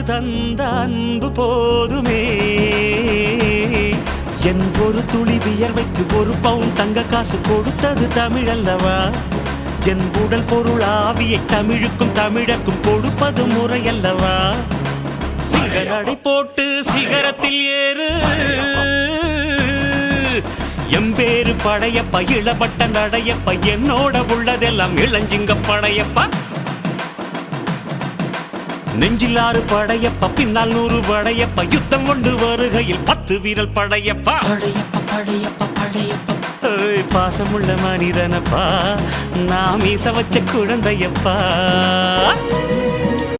தந்த அன்பு போதுமே என் ஒரு துளி வியர்வைக்கு ஒரு பவுன் தங்க காசு கொடுத்தது தமிழ் அல்லவா என் உடல் பொருள் ஆவியை தமிழுக்கும் தமிழக்கும் கொடுப்பது முறையல்லவா சிகரடை போட்டு சிகரத்தில் ஏறு எம்பேரு படையப்பா இளபட்ட நடையப்பா என்னோட உள்ளதெல்லாம் இளஞ்சிங்க படையப்பா நெஞ்சில் 6 படையப்பா பின்னால் 100 படையப்பா யுத்தம் கொண்டு வருகையில் 10 வீரல் படையப்பா படையப்பா படையப்பா படையப்பா பாசமுள்ள மனிதனப்பா நான் மீச வச்ச குழந்தையப்பா